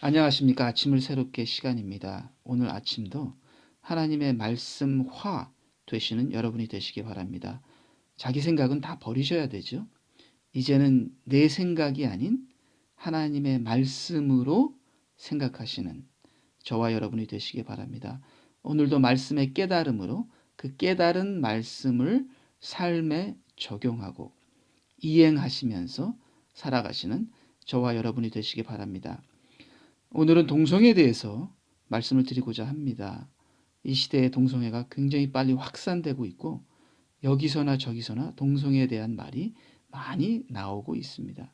안녕하십니까. 아침을 새롭게 시간입니다. 오늘 아침도 하나님의 말씀화 되시는 여러분이 되시기 바랍니다. 자기 생각은 다 버리셔야 되죠. 이제는 내 생각이 아닌 하나님의 말씀으로 생각하시는 저와 여러분이 되시기 바랍니다. 오늘도 말씀의 깨달음으로 그 깨달은 말씀을 삶에 적용하고 이행하시면서 살아가시는 저와 여러분이 되시기 바랍니다. 오늘은 동성애에 대해서 말씀을 드리고자 합니다. 이 시대의 동성애가 굉장히 빨리 확산되고 있고 여기서나 저기서나 동성애에 대한 말이 많이 나오고 있습니다.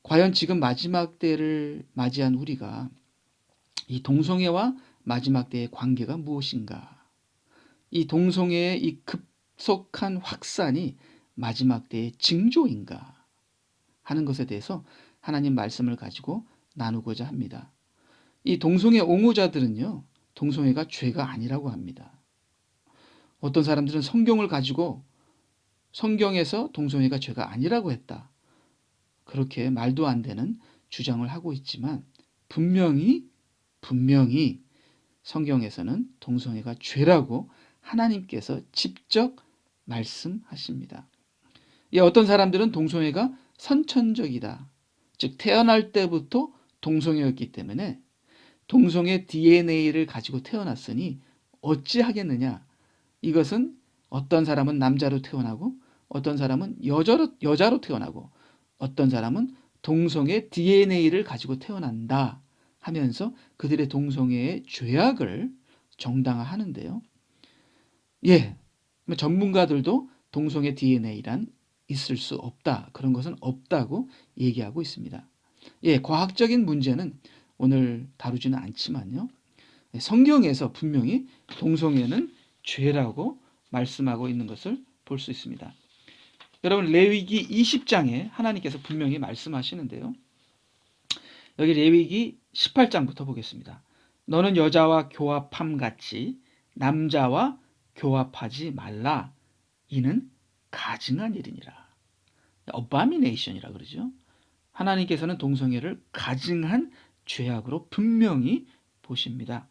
과연 지금 마지막 때를 맞이한 우리가 이 동성애와 마지막 때의 관계가 무엇인가? 이 동성애의 이 급속한 확산이 마지막 때의 징조인가? 하는 것에 대해서 하나님 말씀을 가지고 나누고자 합니다. 이 동성애 옹호자들은요, 동성애가 죄가 아니라고 합니다. 어떤 사람들은 성경을 가지고 성경에서 동성애가 죄가 아니라고 했다. 그렇게 말도 안 되는 주장을 하고 있지만 분명히 성경에서는 동성애가 죄라고 하나님께서 직접 말씀하십니다. 어떤 사람들은 동성애가 선천적이다. 즉 태어날 때부터 동성애였기 때문에 동성애 DNA를 가지고 태어났으니 어찌하겠느냐. 이것은 어떤 사람은 남자로 태어나고 어떤 사람은 여자로 태어나고 어떤 사람은 동성애 DNA를 가지고 태어난다 하면서 그들의 동성애의 죄악을 정당화하는데요. 전문가들도 동성애 DNA란 있을 수 없다. 그런 것은 없다고 얘기하고 있습니다. 과학적인 문제는 오늘 다루지는 않지만요. 성경에서 분명히 동성애는 죄라고 말씀하고 있는 것을 볼 수 있습니다. 여러분 레위기 20장에 하나님께서 분명히 말씀하시는데요. 여기 레위기 18장부터 보겠습니다. 너는 여자와 교합함 같이 남자와 교합하지 말라. 이는 가증한 일이니라. abomination이라 그러죠. 하나님께서는 동성애를 가증한 죄악으로 분명히 보십니다.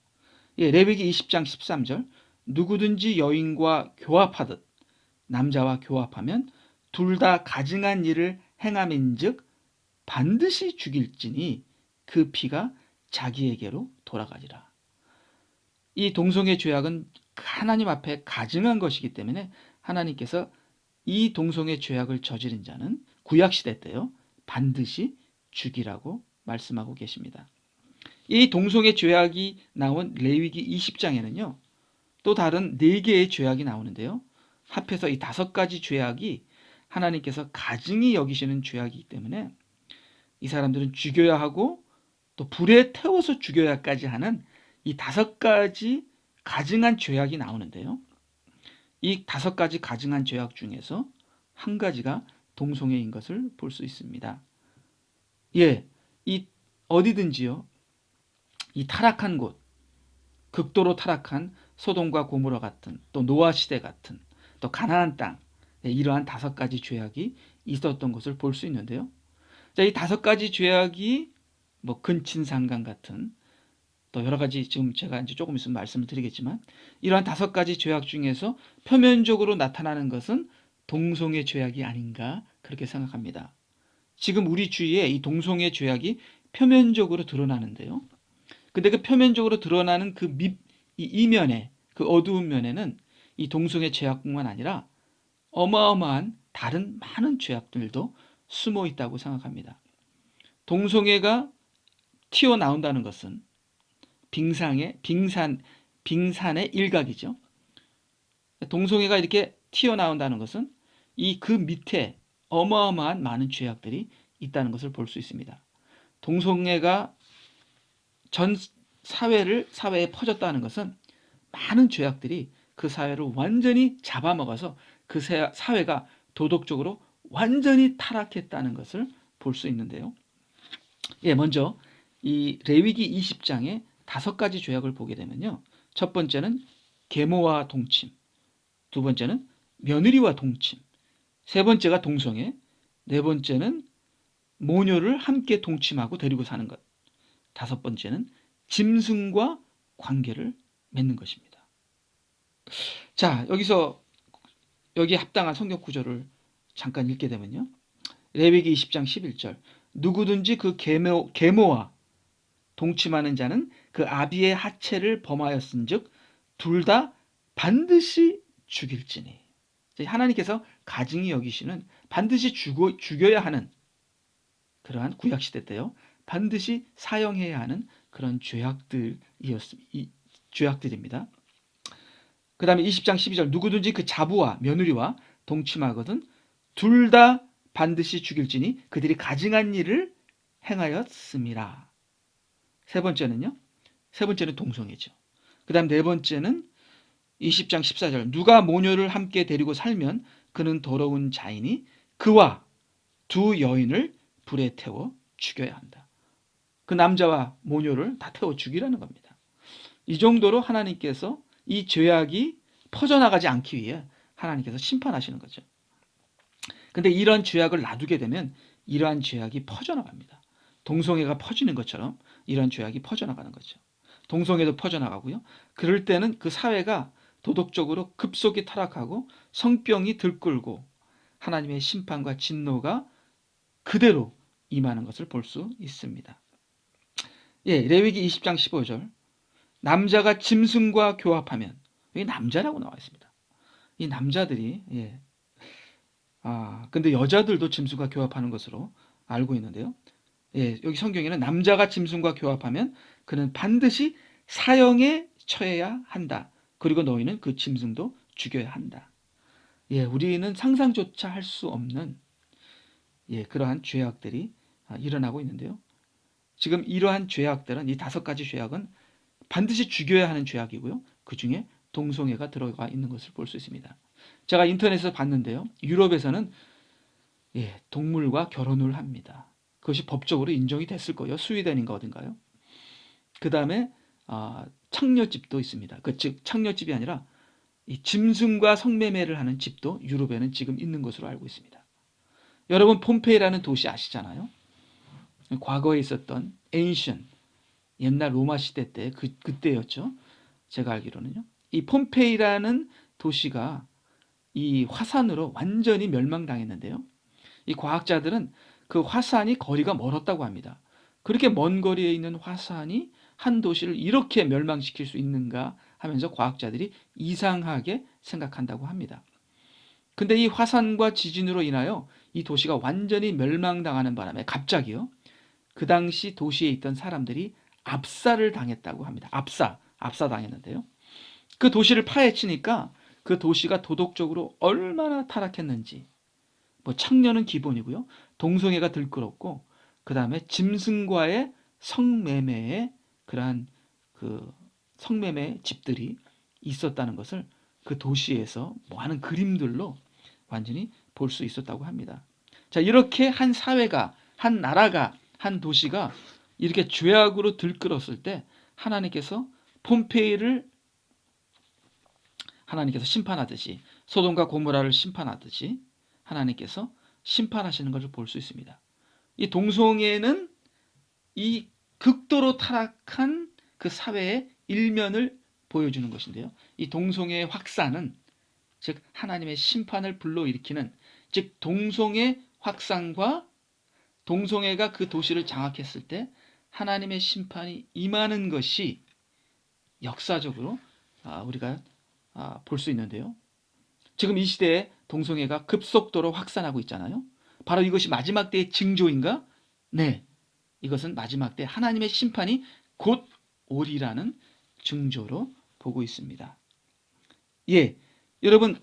레위기 20장 13절 누구든지 여인과 교합하듯 남자와 교합하면 둘 다 가증한 일을 행함인즉 반드시 죽일지니 그 피가 자기에게로 돌아가리라. 이 동성애 죄악은 하나님 앞에 가증한 것이기 때문에 하나님께서 이 동성애 죄악을 저지른 자는 구약시대 때요 반드시 죽이라고 말씀하고 계십니다. 이 동성애 죄악이 나온 레위기 20장에는요 또 다른 4개의 죄악이 나오는데요. 합해서 이 5가지 죄악이 하나님께서 가증히 여기시는 죄악이기 때문에 이 사람들은 죽여야 하고 또 불에 태워서 죽여야까지 하는 이 5가지 가증한 죄악이 나오는데요. 이 5가지 가증한 죄악 중에서 한 가지가 동성애인 것을 볼 수 있습니다. 이 어디든지요. 이 타락한 곳, 극도로 타락한 소돔과 고모라 같은 또 노아 시대 같은 또 가나안 땅 이러한 5가지 죄악이 있었던 것을 볼 수 있는데요. 이 5가지 죄악이 근친상간 같은 또 여러 가지 지금 제가 이제 조금 있으면 말씀을 드리겠지만 이러한 5가지 죄악 중에서 표면적으로 나타나는 것은 동성애 죄악이 아닌가 그렇게 생각합니다. 지금 우리 주위에 이 동성애 죄악이 표면적으로 드러나는데요. 근데 그 표면적으로 드러나는 그 이면에 그 어두운 면에는 이 동성애 죄악뿐만 아니라 어마어마한 다른 많은 죄악들도 숨어 있다고 생각합니다. 동성애가 튀어나온다는 것은 빙산의 일각이죠. 동성애가 이렇게 튀어나온다는 것은 이 그 밑에 어마어마한 많은 죄악들이 있다는 것을 볼 수 있습니다. 동성애가 전 사회에 퍼졌다는 것은 많은 죄악들이 그 사회를 완전히 잡아먹어서 그 사회가 도덕적으로 완전히 타락했다는 것을 볼 수 있는데요. 먼저 이 레위기 20장의 5가지 죄악을 보게 되면요. 첫 번째는 계모와 동침, 두 번째는 며느리와 동침, 세 번째가 동성애, 네 번째는 모녀를 함께 동침하고 데리고 사는 것, 다섯 번째는 짐승과 관계를 맺는 것입니다. 자, 여기에 합당한 성경 구절을 잠깐 읽게 되면요. 레위기 20장 11절. 누구든지 그 계모와 동침하는 자는 그 아비의 하체를 범하였은즉 둘 다 반드시 죽일지니. 하나님께서 가증히 여기시는 반드시 죽여야 하는 그러한 구약시대 때요. 반드시 사형해야 하는 그런 죄악들입니다. 그 다음에 20장 12절. 누구든지 그 자부와 며느리와 동침하거든 둘 다 반드시 죽일지니 그들이 가증한 일을 행하였음이라. 세 번째는 동성애죠. 그 다음 네 번째는 20장 14절. 누가 모녀를 함께 데리고 살면 그는 더러운 자이니 그와 두 여인을 불에 태워 죽여야 한다. 그 남자와 모녀를 다 태워 죽이라는 겁니다. 이 정도로 하나님께서 이 죄악이 퍼져나가지 않기 위해 하나님께서 심판하시는 거죠. 근데 이런 죄악을 놔두게 되면 이러한 죄악이 퍼져나갑니다. 동성애가 퍼지는 것처럼 이런 죄악이 퍼져나가는 거죠. 동성애도 퍼져나가고요. 그럴 때는 그 사회가 도덕적으로 급속히 타락하고 성병이 들끓고 하나님의 심판과 진노가 그대로 임하는 것을 볼 수 있습니다. 레위기 20장 15절. 남자가 짐승과 교합하면, 여기 남자라고 나와 있습니다. 이 남자들이 근데 여자들도 짐승과 교합하는 것으로 알고 있는데요. 여기 성경에는 남자가 짐승과 교합하면 그는 반드시 사형에 처해야 한다. 그리고 너희는 그 짐승도 죽여야 한다. 우리는 상상조차 할 수 없는 그러한 죄악들이 일어나고 있는데요. 지금 이러한 죄악들은, 이 다섯 가지 죄악은 반드시 죽여야 하는 죄악이고요. 그 중에 동성애가 들어가 있는 것을 볼 수 있습니다. 제가 인터넷에서 봤는데요. 유럽에서는 동물과 결혼을 합니다. 그것이 법적으로 인정이 됐을 거예요. 스웨덴인가 어딘가요. 그 다음에 창녀집도 있습니다. 즉 창녀집이 아니라 이 짐승과 성매매를 하는 집도 유럽에는 지금 있는 것으로 알고 있습니다. 여러분 폼페이라는 도시 아시잖아요. 과거에 있었던 ancient, 옛날 로마 시대 때 그때였죠. 제가 알기로는요. 이 폼페이라는 도시가 이 화산으로 완전히 멸망당했는데요. 이 과학자들은 그 화산이 거리가 멀었다고 합니다. 그렇게 먼 거리에 있는 화산이 한 도시를 이렇게 멸망시킬 수 있는가 하면서 과학자들이 이상하게 생각한다고 합니다. 근데 이 화산과 지진으로 인하여 이 도시가 완전히 멸망당하는 바람에 갑자기요. 그 당시 도시에 있던 사람들이 압사를 당했다고 합니다. 압사 당했는데요. 그 도시를 파헤치니까 그 도시가 도덕적으로 얼마나 타락했는지, 창녀는 기본이고요. 동성애가 들끓었고, 그 다음에 짐승과의 성매매의 그러한 그 성매매 집들이 있었다는 것을 그 도시에서 많은 그림들로 완전히 볼 수 있었다고 합니다. 자, 이렇게 한 사회가, 한 나라가, 한 도시가 이렇게 죄악으로 들끓었을 때 하나님께서 폼페이를 심판하듯이, 소돔과 고모라를 심판하듯이 하나님께서 심판하시는 것을 볼 수 있습니다. 이 동성애는 이 극도로 타락한 그 사회의 일면을 보여주는 것인데요. 이 동성애의 확산은 즉 하나님의 심판을 불러일으키는, 즉 동성애 확산과 동성애가 그 도시를 장악했을 때 하나님의 심판이 임하는 것이 역사적으로 우리가 볼 수 있는데요. 지금 이 시대에 동성애가 급속도로 확산하고 있잖아요. 바로 이것이 마지막 때의 징조인가? 네, 이것은 마지막 때 하나님의 심판이 곧 오리라는 징조로 보고 있습니다. 여러분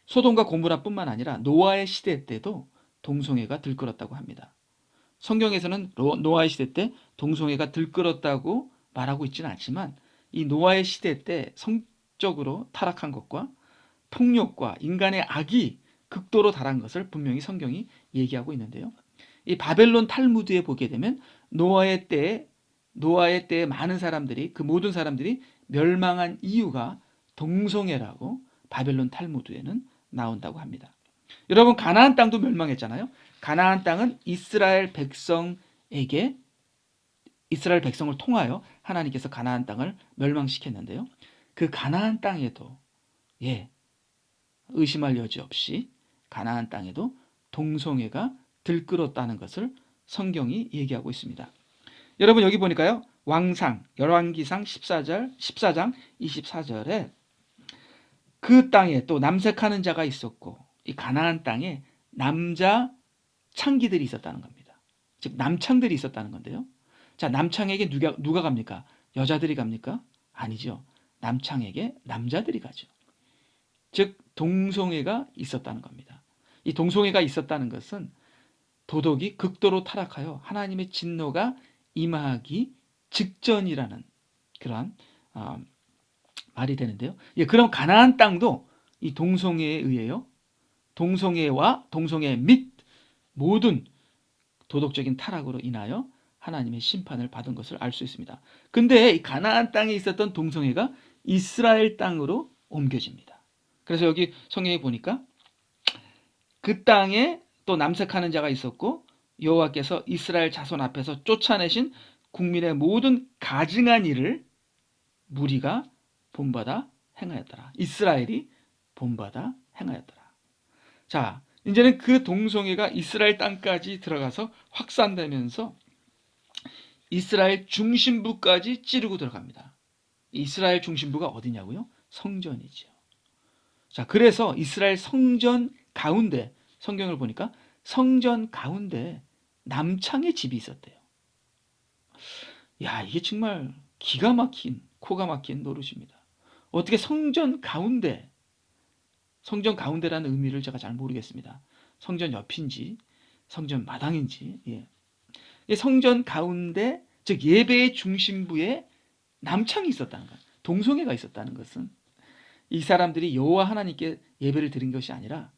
소돔과 고모라뿐만 아니라 노아의 시대 때도 동성애가 들끓었다고 합니다. 성경에서는 노아의 시대 때 동성애가 들끓었다고 말하고 있지는 않지만 이 노아의 시대 때 성적으로 타락한 것과 폭력과 인간의 악이 극도로 달한 것을 분명히 성경이 얘기하고 있는데요. 이 바벨론 탈무드에 보게 되면 노아의 때에 많은 사람들이, 그 모든 사람들이 멸망한 이유가 동성애라고 바벨론 탈무드에는 나온다고 합니다. 여러분 가나안 땅도 멸망했잖아요. 가나안 땅은 이스라엘 백성에게 이스라엘 백성을 통하여 하나님께서 가나안 땅을 멸망시켰는데요. 그 가나안 땅에도 의심할 여지 없이 가나안 땅에도 동성애가 들끓었다는 것을 성경이 얘기하고 있습니다. 여러분 여기 보니까요. 왕상 열왕기상 14장 24절에 그 땅에 또 남색하는 자가 있었고 이 가나안 땅에 남자 창기들이 있었다는 겁니다. 즉 남창들이 있었다는 건데요. 자, 남창에게 누가 갑니까? 여자들이 갑니까? 아니죠. 남창에게 남자들이 가죠. 즉 동성애가 있었다는 겁니다. 이 동성애가 있었다는 것은 도덕이 극도로 타락하여 하나님의 진노가 임하기 직전이라는 그러한 말이 되는데요. 그럼 가나안 땅도 이 동성애에 의해요. 동성애와 동성애 및 모든 도덕적인 타락으로 인하여 하나님의 심판을 받은 것을 알 수 있습니다. 근데 이 가나안 땅에 있었던 동성애가 이스라엘 땅으로 옮겨집니다. 그래서 여기 성경에 보니까 그 땅에 또 남색하는 자가 있었고 여호와께서 이스라엘 자손 앞에서 쫓아내신 국민의 모든 가증한 일을 무리가 본받아 행하였더라. 이스라엘이 본받아 행하였더라. 자, 이제는 그 동성애가 이스라엘 땅까지 들어가서 확산되면서 이스라엘 중심부까지 찌르고 들어갑니다. 이스라엘 중심부가 어디냐고요? 성전이죠. 자, 그래서 이스라엘 성전 가운데 성경을 보니까 성전 가운데 남창의 집이 있었대요. 이게 정말 기가 막힌 코가 막힌 노릇입니다. 어떻게 성전 가운데라는 의미를 제가 잘 모르겠습니다. 성전 옆인지 성전 마당인지 성전 가운데 즉 예배의 중심부에 남창이 있었다는 것, 동성애가 있었다는 것은 이 사람들이 여호와 하나님께 예배를 드린 것이 아니라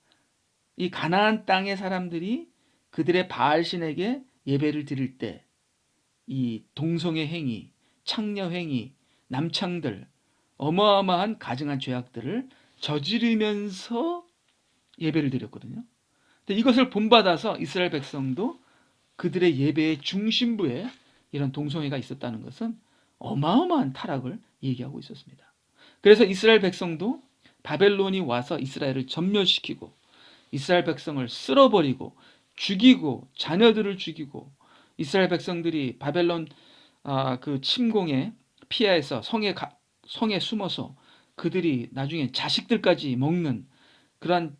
이 가나안 땅의 사람들이 그들의 바알신에게 예배를 드릴 때 이 동성애 행위, 창녀 행위, 남창들 어마어마한 가증한 죄악들을 저지르면서 예배를 드렸거든요. 근데 이것을 본받아서 이스라엘 백성도 그들의 예배의 중심부에 이런 동성애가 있었다는 것은 어마어마한 타락을 얘기하고 있었습니다. 그래서 이스라엘 백성도 바벨론이 와서 이스라엘을 전멸시키고 이스라엘 백성을 쓸어버리고 죽이고 자녀들을 죽이고 이스라엘 백성들이 바벨론 그 침공에 피해서 성에 숨어서 그들이 나중에 자식들까지 먹는 그러한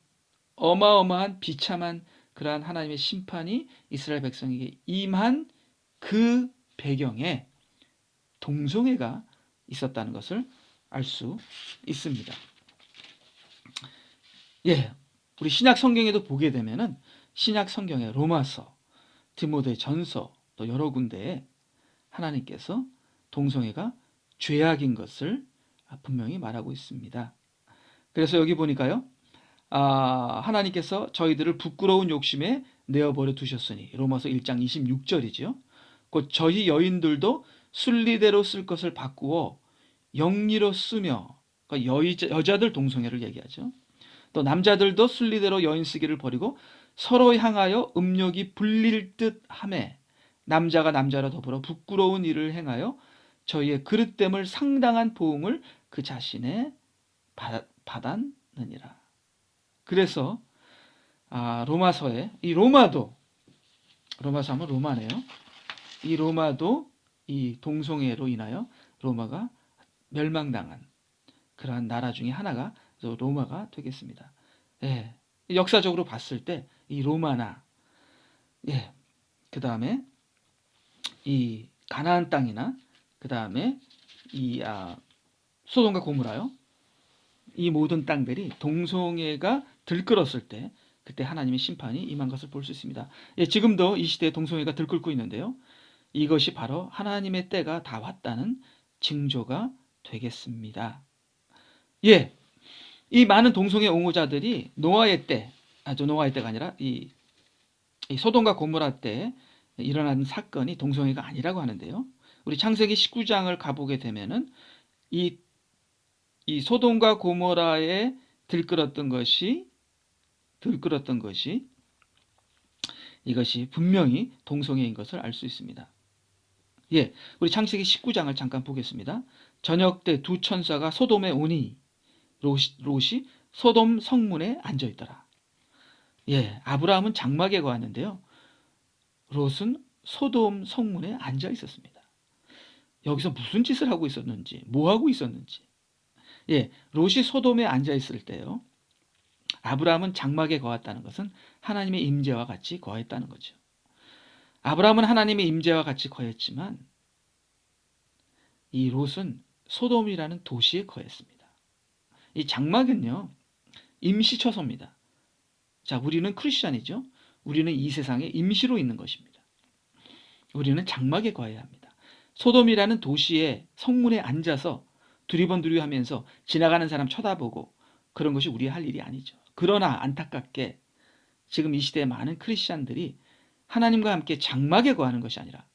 어마어마한 비참한 그러한 하나님의 심판이 이스라엘 백성에게 임한 그 배경에 동성애가 있었다는 것을 알 수 있습니다. 우리 신약 성경에도 보게 되면은 신약 성경의 로마서, 디모데 전서 또 여러 군데에 하나님께서 동성애가 죄악인 것을 분명히 말하고 있습니다. 그래서 여기 보니까요. 하나님께서 저희들을 부끄러운 욕심에 내어버려 두셨으니 로마서 1장 26절이죠. 곧 저희 여인들도 순리대로 쓸 것을 바꾸어 영리로 쓰며 그러니까 여자들 동성애를 얘기하죠. 또 남자들도 순리대로 여인 쓰기를 버리고 서로 향하여 음욕이 불릴 듯 하매 남자가 남자라 더불어 부끄러운 일을 행하여 저희의 그릇됨을 상당한 보응을 그 자신에 받았느니라. 그래서 로마서에 이 로마서 하면 로마네요. 이 로마도 이 동성애로 인하여 로마가 멸망당한 그러한 나라 중에 하나가 로마가 되겠습니다. 역사적으로 봤을 때 이 로마나 그 다음에 이 가나안 땅이나 그 다음에 이 소돔과 고모라요. 이 모든 땅들이 동성애가 들끓었을 때 그때 하나님의 심판이 임한 것을 볼 수 있습니다. 지금도 이 시대에 동성애가 들끓고 있는데요. 이것이 바로 하나님의 때가 다 왔다는 징조가 되겠습니다. 이 많은 동성애 옹호자들이 노아의 때가 아니라 이 소돔과 고모라 때 일어난 사건이 동성애가 아니라고 하는데요. 우리 창세기 19장을 가보게 되면은 이 소돔과 고모라에 들끓었던 것이 이것이 분명히 동성애인 것을 알 수 있습니다. 예, 우리 창세기 19장을 잠깐 보겠습니다. 저녁 때 두 천사가 소돔에 오니 롯이 소돔 성문에 앉아 있더라. 예, 아브라함은 장막에 거하는데요. 롯은 소돔 성문에 앉아 있었습니다. 여기서 무슨 짓을 하고 있었는지, 뭐 하고 있었는지. 예, 롯이 소돔에 앉아 있을 때요. 아브라함은 장막에 거했다는 것은 하나님의 임재와 같이 거했다는 거죠. 아브라함은 하나님의 임재와 같이 거했지만 이 롯은 소돔이라는 도시에 거했습니다. 이 장막은요, 임시 처소입니다. 자, 우리는 크리스찬이죠. 우리는 이 세상에 임시로 있는 것입니다. 우리는 장막에 거해야 합니다. 소돔이라는 도시의 성문에 앉아서 두리번두리 하면서 지나가는 사람 쳐다보고 그런 것이 우리의 할 일이 아니죠. 그러나 안타깝게 지금 이 시대의 많은 크리스찬들이 하나님과 함께 장막에 거하는 것이 아니라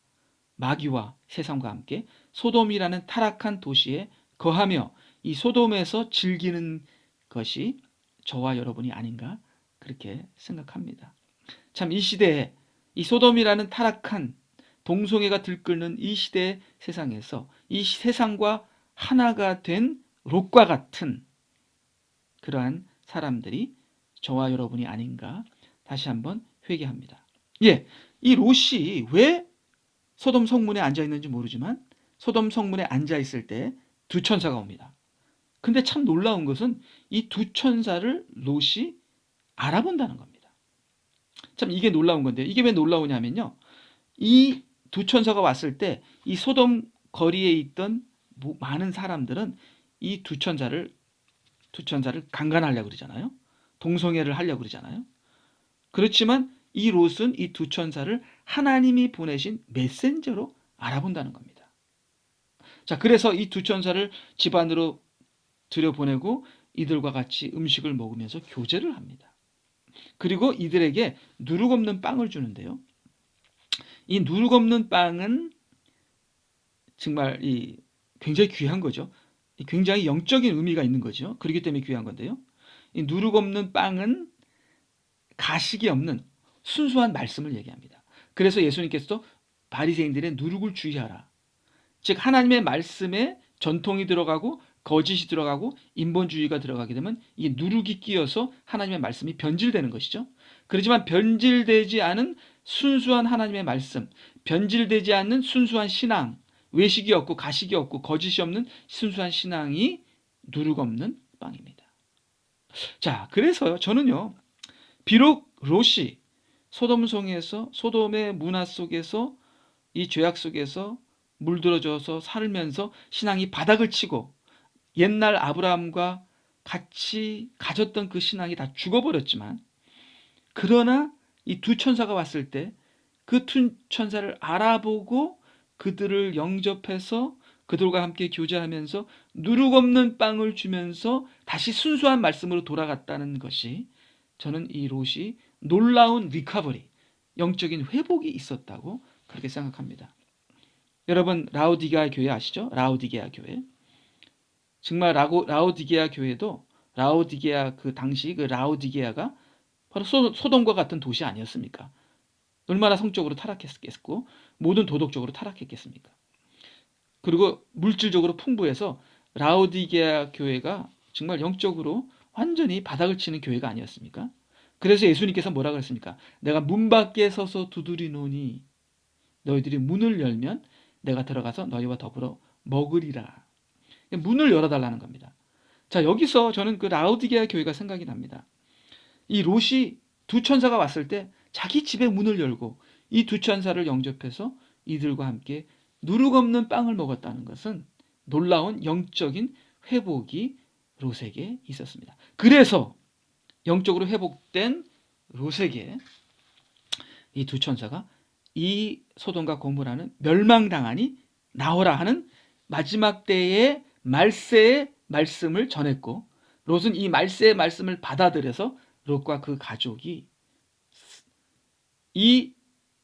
마귀와 세상과 함께 소돔이라는 타락한 도시에 거하며 이 소돔에서 즐기는 것이 저와 여러분이 아닌가 그렇게 생각합니다. 참 이 시대에 이 소돔이라는 타락한 동성애가 들끓는 이 시대의 세상에서 이 세상과 하나가 된 롯과 같은 그러한 사람들이 저와 여러분이 아닌가 다시 한번 회개합니다. 예, 이 롯이 왜 소돔 성문에 앉아 있는지 모르지만 소돔 성문에 앉아 있을 때 두 천사가 옵니다. 근데 참 놀라운 것은 이 두 천사를 롯이 알아본다는 겁니다. 참 이게 놀라운 건데요. 이게 왜 놀라우냐면요. 이 두 천사가 왔을 때 이 소돔 거리에 있던 많은 사람들은 이 두 천사를 강간하려고 그러잖아요. 동성애를 하려고 그러잖아요. 그렇지만 이 롯은 이 두 천사를 하나님이 보내신 메신저로 알아본다는 겁니다. 자, 그래서 이 두 천사를 집 안으로 들여보내고 이들과 같이 음식을 먹으면서 교제를 합니다. 그리고 이들에게 누룩 없는 빵을 주는데요. 이 누룩 없는 빵은 정말 굉장히 귀한 거죠. 굉장히 영적인 의미가 있는 거죠. 그렇기 때문에 귀한 건데요. 이 누룩 없는 빵은 가식이 없는 순수한 말씀을 얘기합니다. 그래서 예수님께서도 바리새인들의 누룩을 주의하라. 즉 하나님의 말씀에 전통이 들어가고 거짓이 들어가고 인본주의가 들어가게 되면 이 누룩이 끼어서 하나님의 말씀이 변질되는 것이죠. 그렇지만 변질되지 않은 순수한 하나님의 말씀, 변질되지 않는 순수한 신앙, 외식이 없고 가식이 없고 거짓이 없는 순수한 신앙이 누룩 없는 빵입니다. 자, 그래서요, 저는요, 비록 롯이 소돔성에서 소돔의 문화 속에서 이 죄악 속에서 물들어져서 살면서 신앙이 바닥을 치고 옛날 아브라함과 같이 가졌던 그 신앙이 다 죽어버렸지만 그러나 이 두 천사가 왔을 때 그 두 천사를 알아보고 그들을 영접해서 그들과 함께 교제하면서 누룩 없는 빵을 주면서 다시 순수한 말씀으로 돌아갔다는 것이 저는 이 롯이 놀라운 리커버리, 영적인 회복이 있었다고 그렇게 생각합니다. 여러분 라오디게아 교회 아시죠? 라오디게아 교회. 정말 라오디게아 교회도 라오디게아 그 당시 그 라오디게아가 바로 소돔과 같은 도시 아니었습니까? 얼마나 성적으로 타락했겠고 모든 도덕적으로 타락했겠습니까? 그리고 물질적으로 풍부해서 라오디게아 교회가 정말 영적으로 완전히 바닥을 치는 교회가 아니었습니까? 그래서 예수님께서 뭐라 그랬습니까? 내가 문 밖에 서서 두드리노니 너희들이 문을 열면 내가 들어가서 너희와 더불어 먹으리라. 문을 열어달라는 겁니다. 자, 여기서 저는 그 라오디게아 교회가 생각이 납니다. 이 롯이 두 천사가 왔을 때 자기 집에 문을 열고 이 두 천사를 영접해서 이들과 함께 누룩 없는 빵을 먹었다는 것은 놀라운 영적인 회복이 롯에게 있었습니다. 그래서 영적으로 회복된 롯에게 이 두 천사가 이 소돔과 고모라는 멸망당하니 나오라 하는 마지막 때의 말세의 말씀을 전했고 롯은 이 말세의 말씀을 받아들여서 롯과 그 가족이 이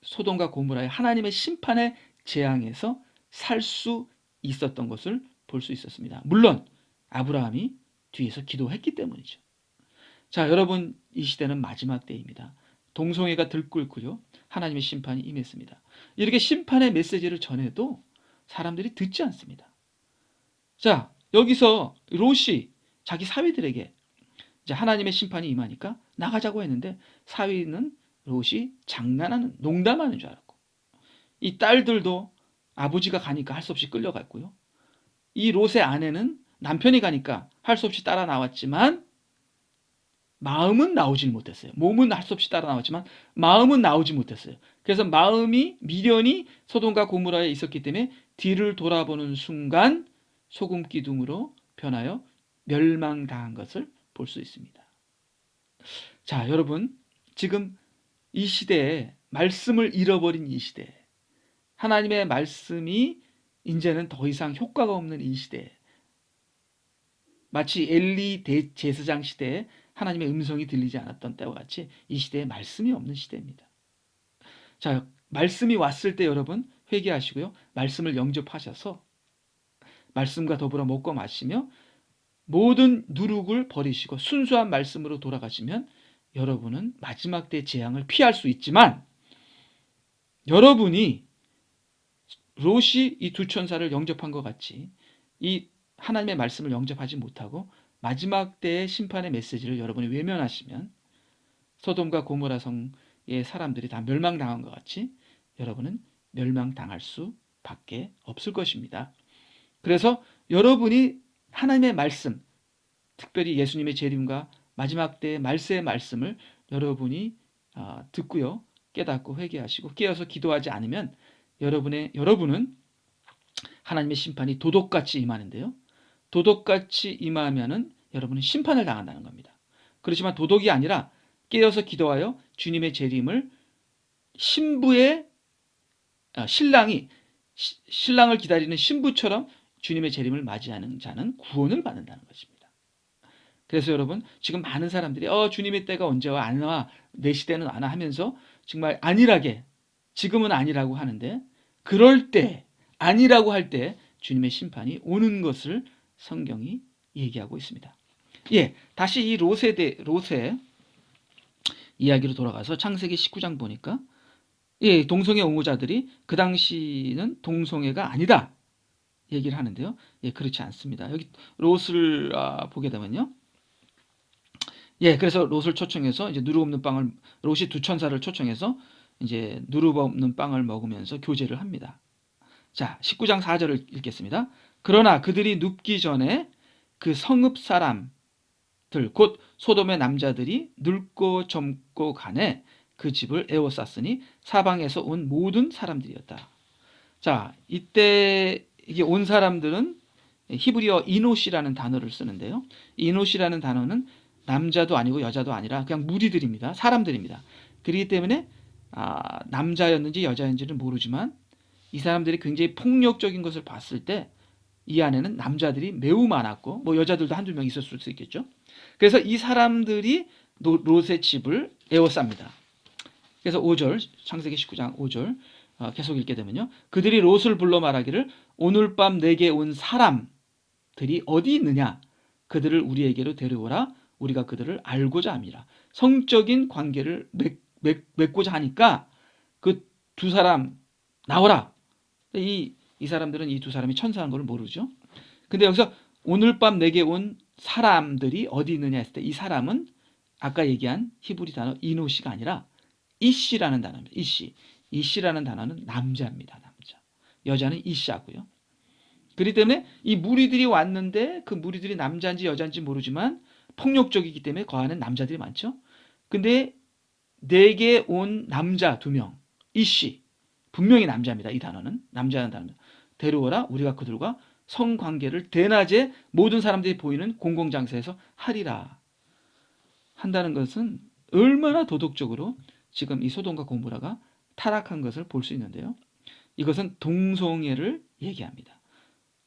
소돔과 고모라의 하나님의 심판의 재앙에서 살 수 있었던 것을 볼 수 있었습니다. 물론 아브라함이 뒤에서 기도했기 때문이죠. 자, 여러분 이 시대는 마지막 때입니다. 동성애가 들끓고요. 하나님의 심판이 임했습니다. 이렇게 심판의 메시지를 전해도 사람들이 듣지 않습니다. 자, 여기서 롯이 자기 사위들에게 이제 하나님의 심판이 임하니까 나가자고 했는데 사위는 롯이 장난하는, 농담하는 줄 알았고, 이 딸들도 아버지가 가니까 할 수 없이 끌려갔고요. 이 롯의 아내는 남편이 가니까 할 수 없이 따라 나왔지만 마음은 나오질 못했어요. 몸은 할 수 없이 따라 나왔지만 마음은 나오지 못했어요. 그래서 마음이, 미련이 소돔과 고모라에 있었기 때문에 뒤를 돌아보는 순간 소금 기둥으로 변하여 멸망당한 것을 볼 수 있습니다. 자, 여러분, 지금 이 시대에, 말씀을 잃어버린 이 시대에, 하나님의 말씀이 이제는 더 이상 효과가 없는 이 시대에, 마치 엘리 제사장 시대에 하나님의 음성이 들리지 않았던 때와 같이 이 시대에 말씀이 없는 시대입니다. 자, 말씀이 왔을 때 여러분 회개하시고요. 말씀을 영접하셔서 말씀과 더불어 먹고 마시며 모든 누룩을 버리시고 순수한 말씀으로 돌아가시면 여러분은 마지막 때 재앙을 피할 수 있지만, 여러분이 롯이 이 두 천사를 영접한 것 같이 이 하나님의 말씀을 영접하지 못하고 마지막 때의 심판의 메시지를 여러분이 외면하시면 소돔과 고모라 성의 사람들이 다 멸망당한 것 같이 여러분은 멸망당할 수밖에 없을 것입니다. 그래서 여러분이 하나님의 말씀, 특별히 예수님의 재림과 마지막 때의 말세의 말씀을 여러분이 듣고요, 깨닫고 회개하시고 깨어서 기도하지 않으면 여러분은 하나님의 심판이 도둑같이 임하는데요. 도둑같이 임하면은 여러분은 심판을 당한다는 겁니다. 그렇지만 도둑이 아니라 깨어서 기도하여 주님의 재림을 신부의 신랑을 기다리는 신부처럼 주님의 재림을 맞이하는 자는 구원을 받는다는 것입니다. 그래서 여러분, 지금 많은 사람들이 주님의 때가 언제 와? 안 와. 내 시대는 안 와 하면서 정말 안일하게 지금은 아니라고 하는데, 그럴 때, 아니라고 할 때 주님의 심판이 오는 것을 성경이 얘기하고 있습니다. 예, 다시 이 롯의 이야기로 돌아가서 창세기 19장 보니까, 예, 동성애 옹호자들이 그 당시는 동성애가 아니다 얘기를 하는데요. 예, 그렇지 않습니다. 여기 롯을 보게 되면요. 예, 그래서 롯을 초청해서 이제 누룩 없는 빵을, 롯이 두 천사를 초청해서 이제 누룩 없는 빵을 먹으면서 교제를 합니다. 자, 19장 4절을 읽겠습니다. 그러나 그들이 눕기 전에 그 성읍 사람들 곧 소돔의 남자들이 늙고 젊고 가네 그 집을 에워쌌으니 사방에서 온 모든 사람들이었다. 자, 이때 이게 온 사람들은 히브리어 이노시라는 단어를 쓰는데요. 이노시라는 단어는 남자도 아니고 여자도 아니라 그냥 무리들입니다. 사람들입니다. 그렇기 때문에 남자였는지 여자였는지는 모르지만 이 사람들이 굉장히 폭력적인 것을 봤을 때 이 안에는 남자들이 매우 많았고 뭐 여자들도 한두 명 있었을 수 있겠죠. 그래서 이 사람들이 롯의 집을 에워쌉니다. 그래서 5절, 창세기 19장 5절 계속 읽게 되면요. 그들이 롯을 불러 말하기를 오늘 밤 내게 온 사람들이 어디 있느냐? 그들을 우리에게로 데려오라. 우리가 그들을 알고자 함이라. 성적인 관계를 맺고자 하니까 그 두 사람 나오라. 이 사람들은 이 두 사람이 천사한 걸 모르죠. 근데 여기서 오늘 밤 내게 온 사람들이 어디 있느냐 했을 때 이 사람은 아까 얘기한 히브리 단어 이노시가 아니라 이씨라는 단어입니다. 이씨라는 단어는 남자입니다. 남자. 여자는 이씨하고요. 그렇기 때문에 이 무리들이 왔는데 그 무리들이 남자인지 여자인지 모르지만 폭력적이기 때문에 거하는 남자들이 많죠. 근데 내게 온 남자 2명, 이씨, 분명히 남자입니다. 이 단어는 남자라는 단어입니다. 데려오라. 우리가 그들과 성관계를 대낮에 모든 사람들이 보이는 공공장소에서 하리라. 한다는 것은 얼마나 도덕적으로 지금 이 소돔과 고모라가 타락한 것을 볼 수 있는데요. 이것은 동성애를 얘기합니다.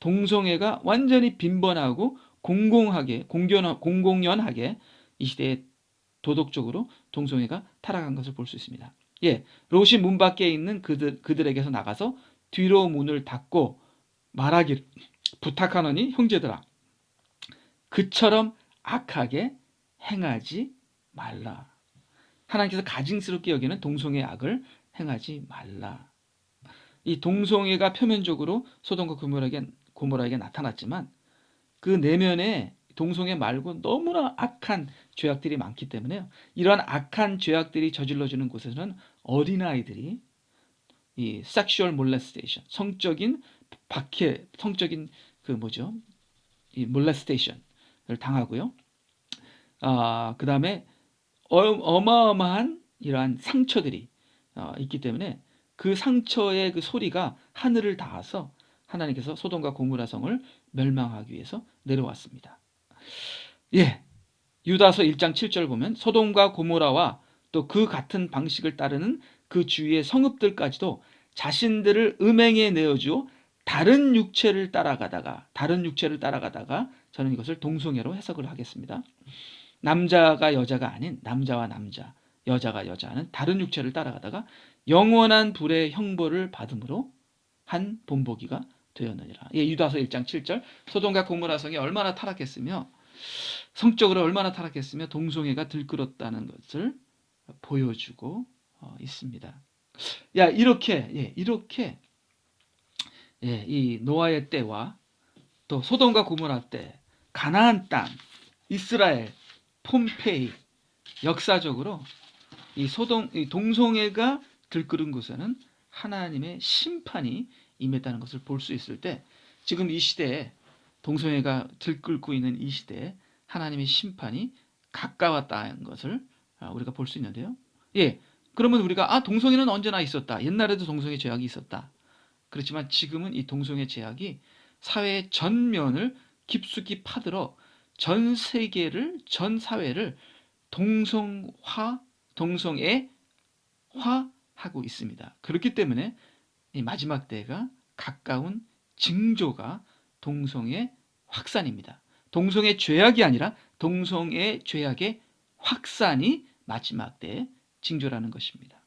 동성애가 완전히 빈번하고 공공연하게 이 시대에 도덕적으로 동성애가 타락한 것을 볼 수 있습니다. 예, 롯이 문 밖에 있는 그들에게서 나가서 뒤로 문을 닫고 말하기를 부탁하노니 형제들아 그처럼 악하게 행하지 말라. 하나님께서 가증스럽게 여기는 동성애 악을 행하지 말라. 이 동성애가 표면적으로 소돔과 고모라에게 나타났지만 그 내면에 동성애 말고 너무나 악한 죄악들이 많기 때문에요. 이러한 악한 죄악들이 저질러지는 곳에서는 어린아이들이 이 sexual molestation, 성적인 박해, 성적인 이 molestation을 당하고요. 그 다음에 어마어마한 이러한 상처들이 있기 때문에 그 상처의 그 소리가 하늘을 닿아서 하나님께서 소돔과 고모라 성을 멸망하기 위해서 내려왔습니다. 예, 유다서 1장 7절 보면 소돔과 고모라와 또 그 같은 방식을 따르는 그 주위의 성읍들까지도 자신들을 음행에 내어주어 다른 육체를 따라가다가 저는 이것을 동성애로 해석을 하겠습니다. 남자가 여자가 아닌 남자와 남자, 여자가 여자는 다른 육체를 따라가다가 영원한 불의 형벌을 받음으로 한 본보기가 되었느니라. 예, 유다서 1장 7절. 소돔과 고모라 성이 얼마나 타락했으며 성적으로 얼마나 타락했으며 동성애가 들끓었다는 것을 보여주고 있습니다. 이렇게 이 노아의 때와 또 소돔과 고모라 때, 가나안 땅, 이스라엘, 폼페이, 역사적으로 이 동성애가 들끓은 곳에는 하나님의 심판이 임했다는 것을 볼 수 있을 때, 지금 이 시대에 동성애가 들끓고 있는 이 시대에 하나님의 심판이 가까웠다는 것을 우리가 볼 수 있는데요. 예, 그러면 우리가 동성애는 언제나 있었다. 옛날에도 동성애 죄악이 있었다. 그렇지만 지금은 이 동성애 죄악이 사회의 전면을 깊숙이 파들어 전 세계를, 전 사회를 동성애화하고 있습니다. 그렇기 때문에 이 마지막 때가 가까운 징조가 동성애 확산입니다. 동성애 죄악이 아니라 동성애 죄악의 확산이 마지막 때의 징조라는 것입니다.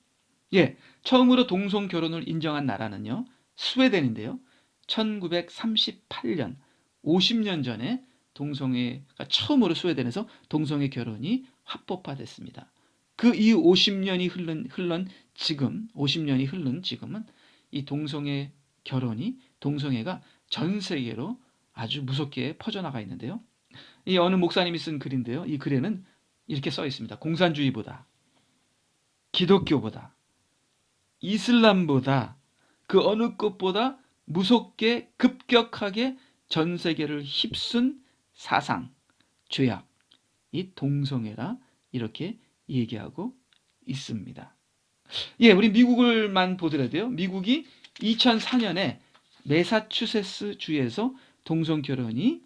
예, 처음으로 동성 결혼을 인정한 나라는요, 스웨덴인데요. 1938년, 50년 전에 동성애가 처음으로 스웨덴에서 동성애 결혼이 합법화됐습니다. 그 이후 50년이 흘른 지금은 이 동성애 동성애가 전 세계로 아주 무섭게 퍼져나가 있는데요. 이 어느 목사님이 쓴 글인데요. 이 글에는 이렇게 써 있습니다. 공산주의보다, 기독교보다, 이슬람보다, 그 어느 것보다 무섭게 급격하게 전 세계를 휩쓴 사상, 죄악, 이 동성애라 이렇게 얘기하고 있습니다. 예, 우리 미국을만 보더라도요. 미국이 2004년에 매사추세츠 주에서 동성 결혼이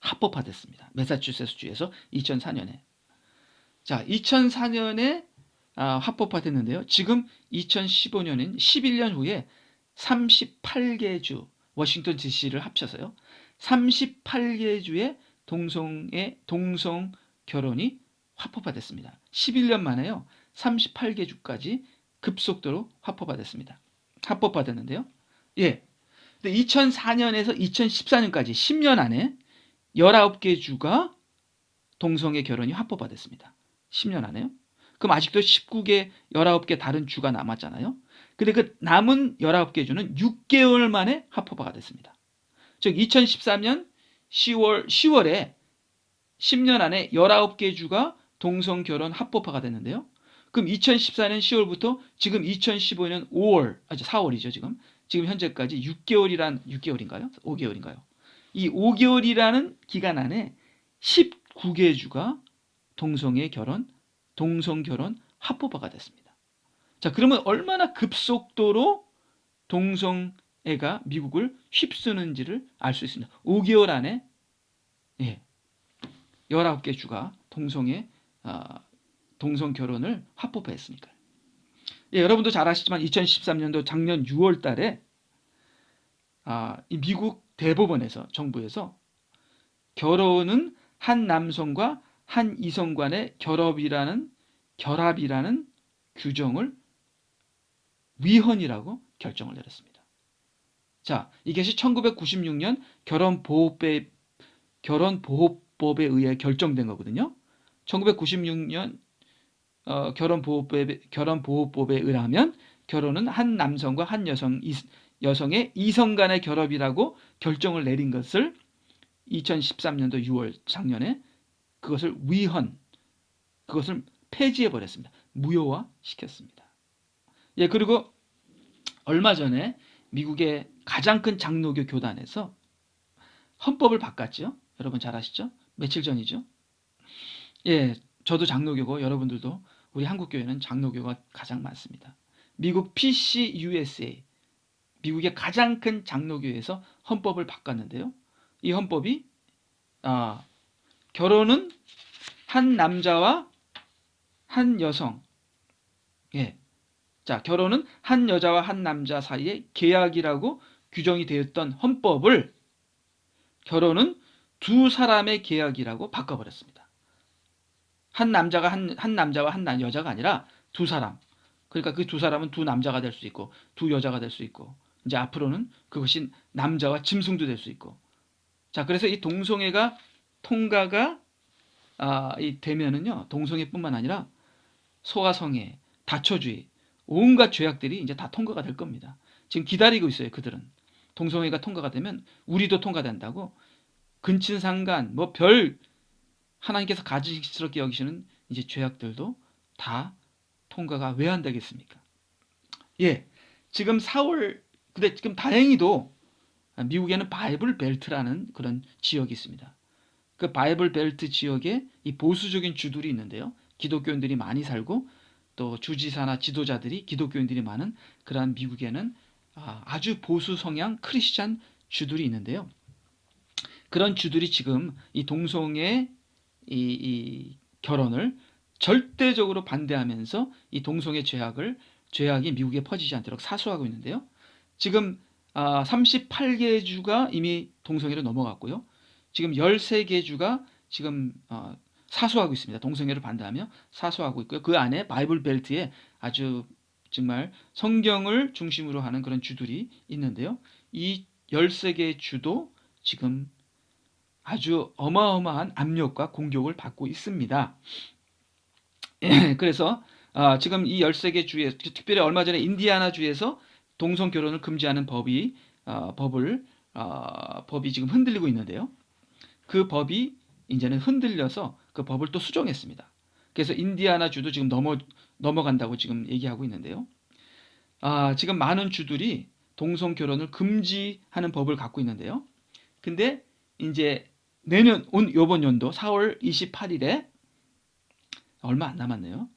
합법화됐습니다. 매사추세츠 주에서 2004년에. 자, 2004년에 합법화됐는데요. 지금 2015년인 11년 후에 38개 주, 워싱턴 DC를 합쳐서요. 38개 주의 동성 결혼이 합법화됐습니다. 11년 만에요. 38개 주까지 급속도로 합법화됐는데요. 예. 근데 2004년에서 2014년까지 10년 안에 19개 주가 동성애 결혼이 합법화됐습니다. 10년 안에요. 그럼 아직도 19개, 19개 다른 주가 남았잖아요. 근데 그 남은 19개 주는 6개월 만에 합법화가 됐습니다. 즉 2013년 10월에 10년 안에 19개 주가 동성 결혼 합법화가 됐는데요. 그럼 2014년 10월부터 지금 2015년 4월이죠, 지금. 지금 현재까지 6개월인가요? 5개월인가요? 이 5개월이라는 기간 안에 19개 주가 동성 결혼 합법화가 됐습니다. 자, 그러면 얼마나 급속도로 동성애가 미국을 휩쓰는지를 알 수 있습니다. 5개월 안에 19개 주가 동성 결혼을 합법화했으니까요. 예, 여러분도 잘 아시지만 2013년도 작년 6월 달에 이 미국 대법원에서, 정부에서 결혼은 한 남성과 한 이성 간의 결합이라는 규정을 위헌이라고 결정을 내렸습니다. 자, 이것이 1996년 결혼보호법에 의해 결정된 거거든요. 1996년 결혼보호법에 의하면 결혼은 한 남성과 한 여성의 이성 간의 결합이라고 결정을 내린 것을 2013년도 6월 작년에 그것을 그것을 폐지해 버렸습니다. 무효화 시켰습니다. 예, 그리고 얼마 전에 미국의 가장 큰 장로교 교단에서 헌법을 바꿨죠. 여러분 잘 아시죠? 며칠 전이죠. 예, 저도 장로교고 여러분들도 우리 한국교회는 장로교가 가장 많습니다. 미국 PCUSA, 미국의 가장 큰 장로교회에서 헌법을 바꿨는데요. 이 헌법이 결혼은 한 남자와 한 여성, 예, 자, 결혼은 한 여자와 한 남자 사이의 계약이라고 규정이 되었던 헌법을 결혼은 두 사람의 계약이라고 바꿔버렸습니다. 한 남자와 한 여자가 아니라 두 사람. 그러니까 그 두 사람은 두 남자가 될 수 있고 두 여자가 될 수 있고 이제 앞으로는 그것이 남자와 짐승도 될 수 있고. 자, 그래서 이 동성애가 통과가 되면은요, 동성애뿐만 아니라 소아성애, 다처주의, 온갖 죄악들이 이제 다 통과가 될 겁니다. 지금 기다리고 있어요, 그들은. 동성애가 통과가 되면 우리도 통과된다고 근친상간 하나님께서 가증스럽게 여기시는 이제 죄악들도 다 통과가 왜 안 되겠습니까? 예, 지금 4월 근데 지금 다행히도 미국에는 바이블 벨트라는 그런 지역이 있습니다. 그 바이블 벨트 지역에 이 보수적인 주들이 있는데요. 기독교인들이 많이 살고 또 주지사나 지도자들이 기독교인들이 많은 그러한 미국에는 아주 보수 성향 크리스찬 주들이 있는데요. 그런 주들이 지금 이 동성애 이 결혼을 절대적으로 반대하면서 이 동성애 죄악이 미국에 퍼지지 않도록 사수하고 있는데요. 지금 38개 주가 이미 동성애로 넘어갔고요. 지금 13개 주가 지금 사수하고 있습니다. 동성애를 반대하며 사수하고 있고요. 그 안에 바이블 벨트에 아주 정말 성경을 중심으로 하는 그런 주들이 있는데요. 이 13개 주도 지금 아주 어마어마한 압력과 공격을 받고 있습니다. 그래서 지금 이 13개 주에 특별히 얼마 전에 인디아나 주에서 동성 결혼을 금지하는 법이 지금 흔들리고 있는데요. 그 법이 이제는 흔들려서 그 법을 또 수정했습니다. 그래서 인디아나 주도 지금 넘어간다고 지금 얘기하고 있는데요. 지금 많은 주들이 동성 결혼을 금지하는 법을 갖고 있는데요. 근데 이제 요번 연도 4월 28일에 얼마 안 남았네요.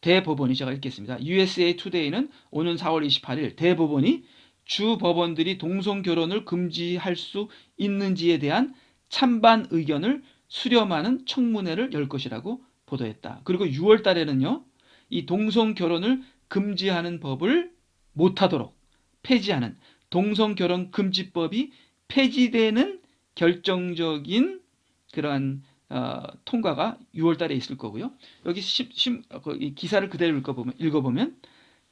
대법원이 제가 읽겠습니다. USA Today는 오는 4월 28일 대법원이 주 법원들이 동성 결혼을 금지할 수 있는지에 대한 찬반 의견을 수렴하는 청문회를 열 것이라고 보도했다. 그리고 6월 달에는요. 이 동성 결혼을 금지하는 법을 못하도록 폐지하는 동성 결혼 금지법이 폐지되는 결정적인 그러한 통과가 6월 달에 있을 거고요. 여기 이 기사를 그대로 읽어보면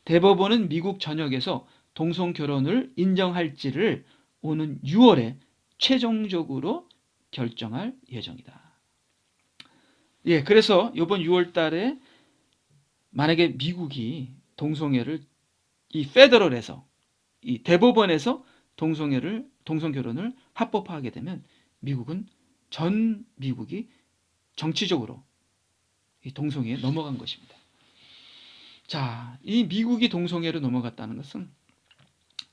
대법원은 미국 전역에서 동성 결혼을 인정할지를 오는 6월에 최종적으로 결정할 예정이다. 예, 그래서 이번 6월 달에 만약에 미국이 동성애를 이 페더럴에서 이 대법원에서 동성 결혼을 합법화하게 되면 전 미국이 정치적으로 이 동성애에 넘어간 것입니다. 자, 이 미국이 동성애로 넘어갔다는 것은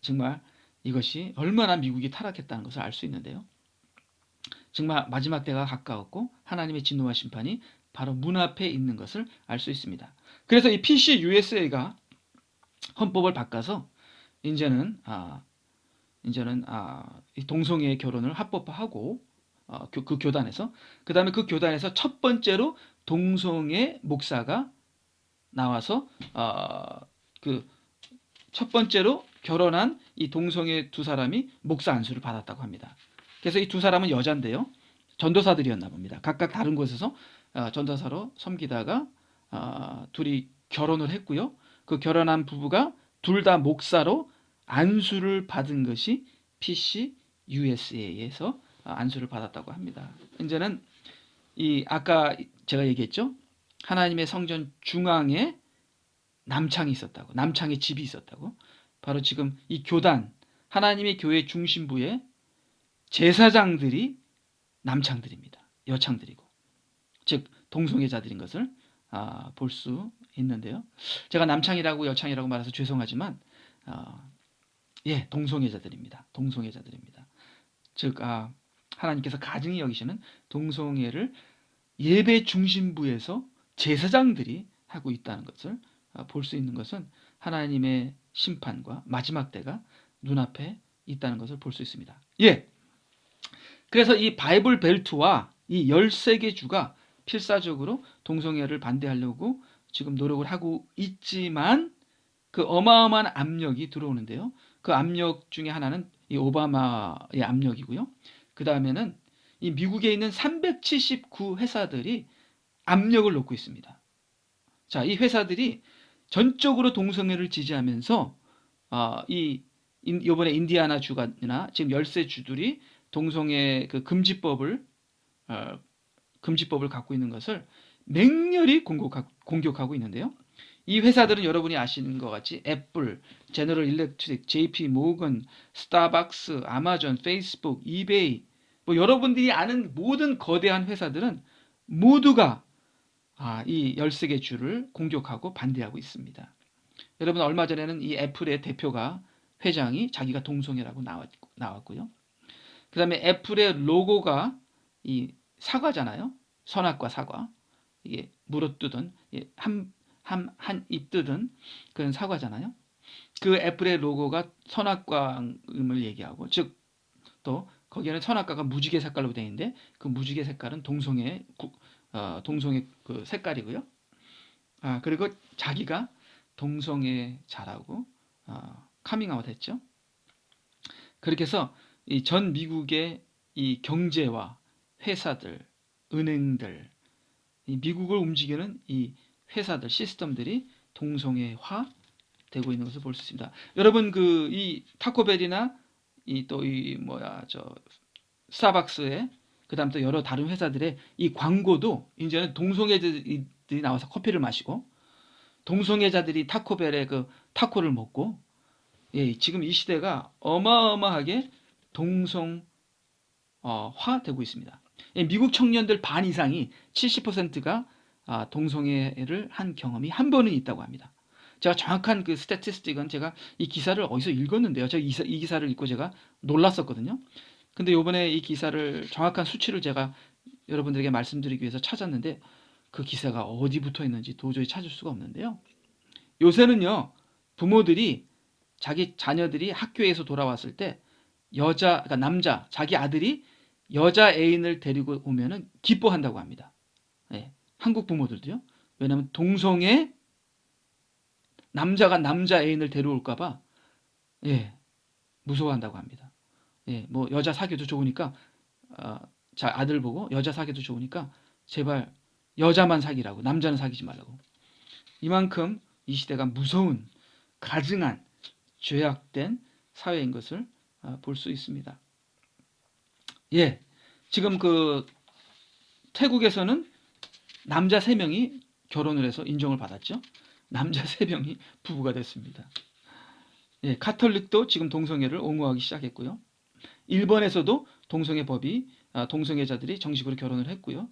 정말 이것이 얼마나 미국이 타락했다는 것을 알 수 있는데요. 정말 마지막 때가 가까웠고 하나님의 진노와 심판이 바로 문 앞에 있는 것을 알 수 있습니다. 그래서 이 PCUSA가 헌법을 바꿔서 이제는 이 동성애 결혼을 합법화하고 그 교단에서 그다음에 그 교단에서 첫 번째로 동성애 목사가 나와서 그 첫 번째로 결혼한 이 동성애 두 사람이 목사 안수를 받았다고 합니다. 그래서 이 두 사람은 여자인데요. 전도사들이었나 봅니다. 각각 다른 곳에서 전도사로 섬기다가 둘이 결혼을 했고요. 그 결혼한 부부가 둘 다 목사로 안수를 받은 것이 PCUSA에서 안수를 받았다고 합니다. 이제는 아까 제가 얘기했죠. 하나님의 성전 중앙에 남창이 있었다고. 남창의 집이 있었다고. 바로 지금 이 교단, 하나님의 교회 중심부에 제사장들이 남창들입니다. 여창들이고. 즉 동성애자들인 것을 볼 수 있는데요. 제가 남창이라고 여창이라고 말해서 죄송하지만 동성애자들입니다. 동성애자들입니다. 즉 하나님께서 가증히 여기시는 동성애를 예배 중심부에서 제사장들이 하고 있다는 것을 볼 수 있는 것은 하나님의 심판과 마지막 때가 눈앞에 있다는 것을 볼 수 있습니다. 그래서 이 바이블 벨트와 이 13개 주가 필사적으로 동성애를 반대하려고 지금 노력을 하고 있지만 그 어마어마한 압력이 들어오는데요. 그 압력 중에 하나는 이 오바마의 압력이고요. 그 다음에는 이 미국에 있는 379 회사들이 압력을 놓고 있습니다. 자, 이 회사들이 전적으로 동성애를 지지하면서 이번에 인디아나 주가나 지금 13주들이 동성애 그 금지법을 갖고 있는 것을 맹렬히 공격하고 있는데요. 이 회사들은 여러분이 아시는 것 같이 애플, 제너럴 일렉트릭, JP 모건, 스타벅스, 아마존, 페이스북, 이베이 뭐 여러분들이 아는 모든 거대한 회사들은 모두가 이 13개 주를 공격하고 반대하고 있습니다. 여러분 얼마 전에는 이 애플의 대표가 회장이 자기가 동성애라고 나왔고요. 그 다음에 애플의 로고가 이 사과잖아요. 선악과 사과. 이게 물어뜯은 한 입 뜯은 그런 사과잖아요. 그 애플의 로고가 선악과음을 얘기하고 즉 또 거기에는 선악과가 무지개 색깔로 되어 있는데 그 무지개 색깔은 동성애 그 색깔이고요. 그리고 자기가 동성애자라고 카밍아웃 했죠. 그렇게 해서 이 전 미국의 이 경제와 회사들, 은행들, 이 미국을 움직이는 이 회사들, 시스템들이 동성애화 되고 있는 것을 볼 수 있습니다. 여러분 이 타코벨이나 스타벅스의 그다음 또 여러 다른 회사들의 이 광고도 이제는 동성애자들이 나와서 커피를 마시고 동성애자들이 타코벨의 그 타코를 먹고 지금 이 시대가 어마어마하게 동성화 되고 있습니다. 미국 청년들 반 이상이 70%가 동성애를 한 경험이 한 번은 있다고 합니다. 제가 정확한 그 스태티스틱은 제가 이 기사를 어디서 읽었는데요. 제가 이 기사를 읽고 제가 놀랐었거든요. 근데 요번에 이 기사를 정확한 수치를 제가 여러분들에게 말씀드리기 위해서 찾았는데 그 기사가 어디 붙어 있는지 도저히 찾을 수가 없는데요. 요새는요, 부모들이 자기 자녀들이 학교에서 돌아왔을 때 그러니까 남자, 자기 아들이 여자 애인을 데리고 오면은 기뻐한다고 합니다. 한국 부모들도요. 왜냐하면 동성애 남자가 남자 애인을 데려올까봐 무서워한다고 합니다. 뭐 여자 사귀어도 좋으니까 아들 보고 여자 사귀어도 좋으니까 제발 여자만 사귀라고 남자는 사귀지 말라고. 이만큼 이 시대가 무서운 가증한 죄악된 사회인 것을 볼 수 있습니다. 지금 그 태국에서는 남자 3명이 결혼을 해서 인정을 받았죠. 남자 3명이 부부가 됐습니다. 카톨릭도 지금 동성애를 옹호하기 시작했고요. 일본에서도 동성애 법이 동성애자들이 정식으로 결혼을 했고요.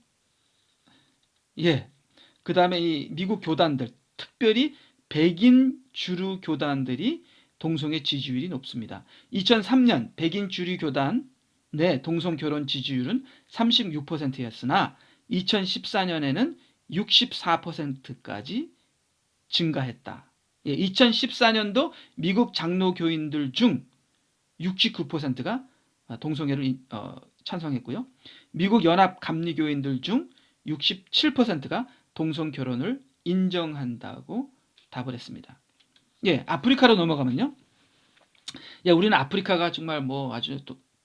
그 다음에 이 미국 교단들, 특별히 백인 주류 교단들이 동성애 지지율이 높습니다. 2003년 백인 주류 교단 내 동성 결혼 지지율은 36%였으나 2014년에는 64%까지 증가했다. 2014년도 미국 장로교인들 중 69%가 동성애를 찬성했고요. 미국 연합 감리교인들 중 67%가 동성 결혼을 인정한다고 답을 했습니다. 아프리카로 넘어가면요. 우리는 아프리카가 정말 뭐 아주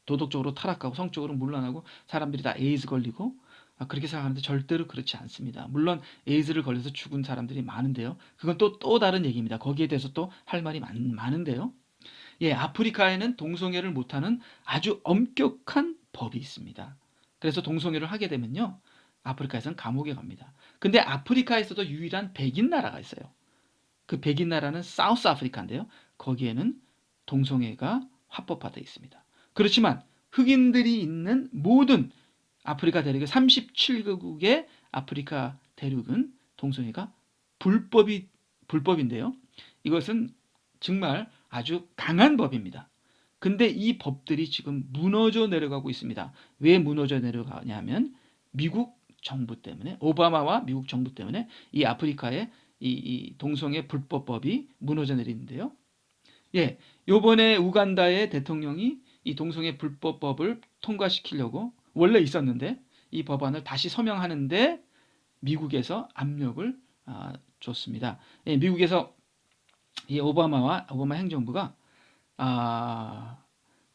도덕적으로 타락하고 성적으로 문란하고 사람들이 다 에이즈 걸리고 그렇게 생각하는데 절대로 그렇지 않습니다. 물론 에이즈를 걸려서 죽은 사람들이 많은데요. 그건 또 다른 얘기입니다. 거기에 대해서 또 할 말이 많은데요. 아프리카에는 동성애를 못하는 아주 엄격한 법이 있습니다. 그래서 동성애를 하게 되면요. 아프리카에서는 감옥에 갑니다. 근데 아프리카에서도 유일한 백인 나라가 있어요. 그 백인 나라는 사우스 아프리카인데요. 거기에는 동성애가 합법화되어 있습니다. 그렇지만 흑인들이 있는 모든 아프리카 대륙의 37개국의 아프리카 대륙은 동성애가 불법인데요. 이것은 정말 아주 강한 법입니다. 근데 이 법들이 지금 무너져 내려가고 있습니다. 왜 무너져 내려가냐면 미국 정부 때문에, 오바마와 미국 정부 때문에 이 아프리카의 이 동성애 불법법이 무너져 내리는데요. 예, 요번에 우간다의 대통령이 이 동성애 불법법을 통과시키려고 원래 있었는데 이 법안을 다시 서명하는데 미국에서 압력을 줬습니다. 예, 미국에서 이 오바마 행정부가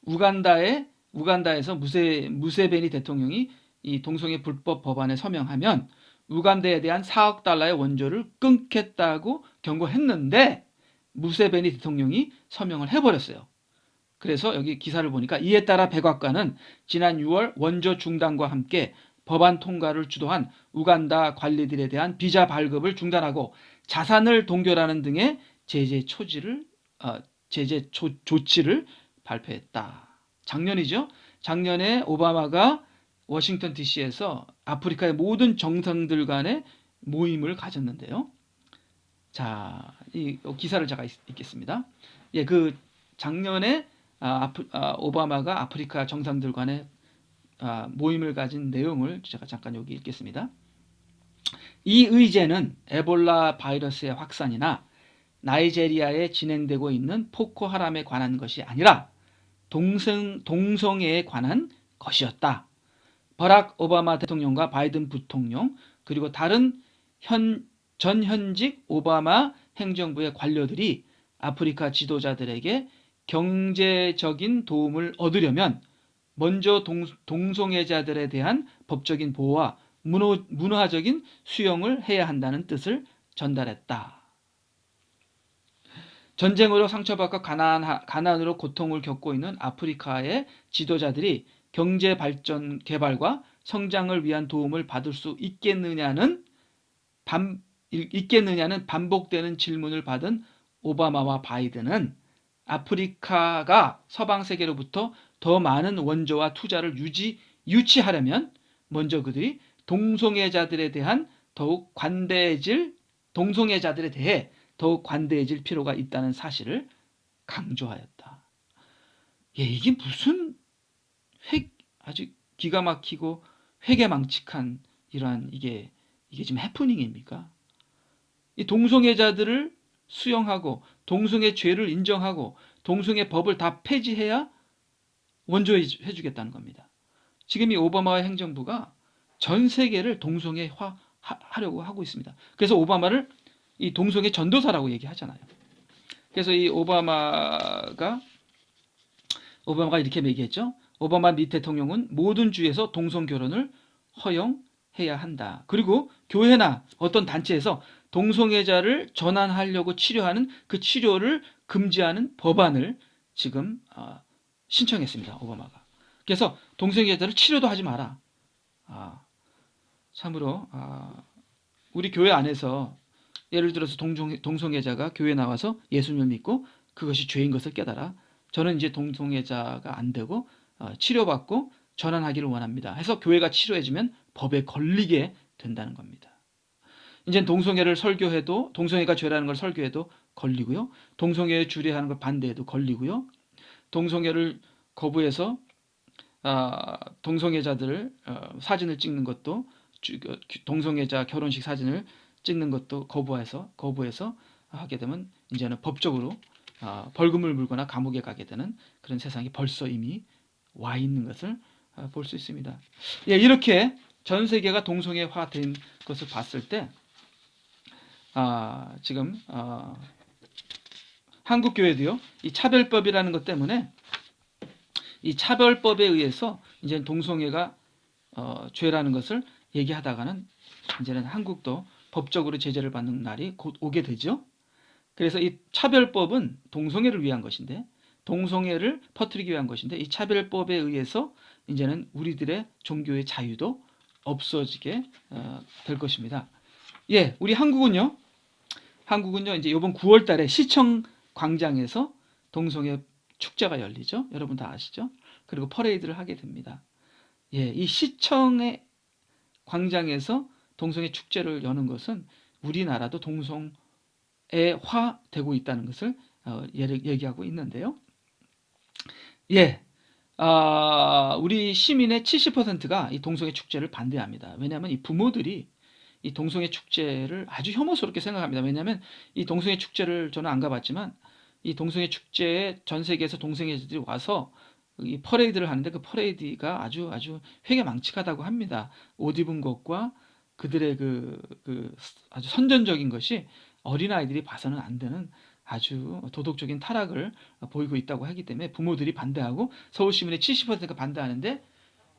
우간다에서 무세베니 대통령이 이 동성애 불법 법안에 서명하면 우간다에 대한 4억 달러의 원조를 끊겠다고 경고했는데 무세베니 대통령이 서명을 해버렸어요. 그래서 여기 기사를 보니까 이에 따라 백악관은 지난 6월 원조 중단과 함께 법안 통과를 주도한 우간다 관리들에 대한 비자 발급을 중단하고 자산을 동결하는 등의 제재 조치를 발표했다. 작년이죠. 작년에 오바마가 워싱턴 DC에서 아프리카의 모든 정상들 간의 모임을 가졌는데요. 자, 이 기사를 제가 읽겠습니다. 예, 그 작년에 오바마가 아프리카 정상들 간의 모임을 가진 내용을 제가 잠깐 여기 읽겠습니다. 이 의제는 에볼라 바이러스의 확산이나 나이제리아에 진행되고 있는 포코하람에 관한 것이 아니라 동성애에 관한 것이었다. 버락 오바마 대통령과 바이든 부통령 그리고 다른 전현직 오바마 행정부의 관료들이 아프리카 지도자들에게 경제적인 도움을 얻으려면 먼저 동성애자들에 대한 법적인 보호와 문화적인 수용을 해야 한다는 뜻을 전달했다. 전쟁으로 상처받고 가난으로 고통을 겪고 있는 아프리카의 지도자들이 경제 발전, 개발과 성장을 위한 도움을 받을 수 있겠느냐는 반복되는 질문을 받은 오바마와 바이든은 아프리카가 서방 세계로부터 더 많은 원조와 투자를 유치하려면 먼저 그들이 동성애자들에 대해 더욱 관대해질 필요가 있다는 사실을 강조하였다. 예, 이게 무슨 아주 기가 막히고 회개망측한 이러한 이게 지금 해프닝입니까? 이 동성애자들을 수용하고 동성애 죄를 인정하고 동성애 법을 다 폐지해야 원조해 주겠다는 겁니다. 지금 이 오바마 행정부가 전 세계를 동성애화 하려고 하고 있습니다. 그래서 오바마를 이 동성애 전도사라고 얘기하잖아요. 그래서 이 오바마가 이렇게 얘기했죠. 오바마 미 대통령은 모든 주에서 동성 결혼을 허용해야 한다. 그리고 교회나 어떤 단체에서 동성애자를 전환하려고 치료하는 그 치료를 금지하는 법안을 지금 신청했습니다. 오바마가. 그래서 동성애자를 치료도 하지 마라. 참으로 우리 교회 안에서 예를 들어서 동성애자가 교회 나와서 예수님을 믿고 그것이 죄인 것을 깨달아 저는 이제 동성애자가 안 되고 치료받고 전환하기를 원합니다. 해서 교회가 치료해주면 법에 걸리게 된다는 겁니다. 이제 동성애를 설교해도 동성애가 죄라는 걸 설교해도 걸리고요. 동성애에 주례하는 걸 반대해도 걸리고요. 동성애를 거부해서 동성애자들을 사진을 찍는 것도 동성애자 결혼식 사진을 찍는 것도 거부해서 하게 되면 이제는 법적으로 벌금을 물거나 감옥에 가게 되는 그런 세상이 벌써 이미 와 있는 것을 볼 수 있습니다. 예, 이렇게 전 세계가 동성애화된 것을 봤을 때 지금 한국 교회도요. 이 차별법이라는 것 때문에 이 차별법에 의해서 이제 동성애가 죄라는 것을 얘기하다가는 이제는 한국도 법적으로 제재를 받는 날이 곧 오게 되죠. 그래서 이 차별법은 동성애를 위한 것인데 동성애를 퍼뜨리기 위한 것인데 이 차별법에 의해서 이제는 우리들의 종교의 자유도 없어지게 될 것입니다. 예, 우리 한국은요 이제 이번 9월 달에 시청 광장에서 동성애 축제가 열리죠. 여러분 다 아시죠? 그리고 퍼레이드를 하게 됩니다. 예, 이 시청의 광장에서 동성애 축제를 여는 것은 우리나라도 동성애화 되고 있다는 것을 얘기하고 있는데요. 예, 우리 시민의 70%가 이 동성애 축제를 반대합니다. 왜냐하면 이 부모들이 이 동성애 축제를 아주 혐오스럽게 생각합니다. 왜냐하면 이 동성애 축제를 저는 안 가봤지만 이 동성애 축제에 전 세계에서 동성애자들이 와서 이 퍼레이드를 하는데 그 퍼레이드가 아주 회개망측하다고 합니다. 옷 입은 것과 그들의 그 아주 선전적인 것이 어린아이들이 봐서는 안 되는 아주 도덕적인 타락을 보이고 있다고 하기 때문에 부모들이 반대하고 서울 시민의 70%가 반대하는데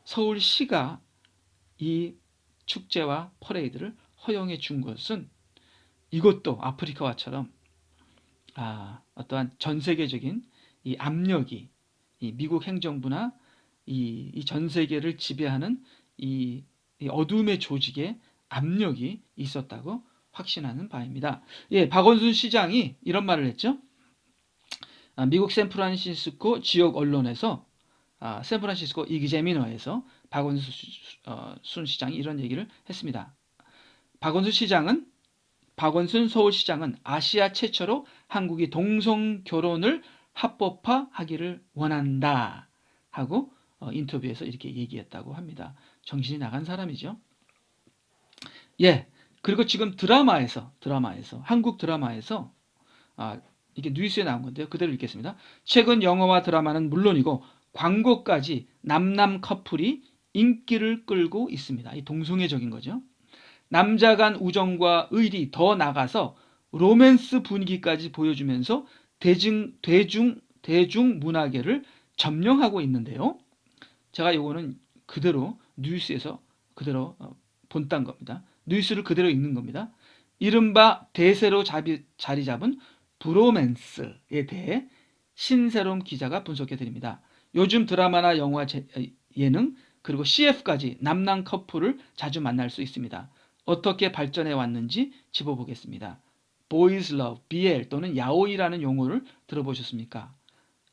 서울시가 이 축제와 퍼레이드를 허용해 준 것은 이것도 아프리카화처럼 어떠한 전 세계적인 이 압력이 이 미국 행정부나 이 전 세계를 지배하는 이 어둠의 조직의 압력이 있었다고 확신하는 바입니다. 예, 박원순 시장이 이런 말을 했죠. 미국 샌프란시스코 지역 언론에서 샌프란시스코 이기제미너에서 박원순 시장이 이런 얘기를 했습니다. 박원순 서울시장은 아시아 최초로 한국이 동성 결혼을 합법화하기를 원한다 하고 인터뷰에서 이렇게 얘기했다고 합니다. 정신이 나간 사람이죠. 예, 그리고 지금 드라마에서 한국 드라마에서 이게 뉴스에 나온 건데요. 그대로 읽겠습니다. 최근 영화와 드라마는 물론이고 광고까지 남남 커플이 인기를 끌고 있습니다. 이 동성애적인 거죠. 남자 간 우정과 의리 더 나가서 로맨스 분위기까지 보여주면서 대중 문화계를 점령하고 있는데요. 제가 이거는 그대로 뉴스에서 그대로 본딴 겁니다. 뉴스를 그대로 읽는 겁니다. 이른바 대세로 자리 잡은 브로맨스에 대해 신세롬 기자가 분석해 드립니다. 요즘 드라마나 영화, 예능 그리고 CF까지 남남 커플을 자주 만날 수 있습니다. 어떻게 발전해 왔는지 짚어보겠습니다. 보이즈 러브, BL 또는 야오이라는 용어를 들어보셨습니까?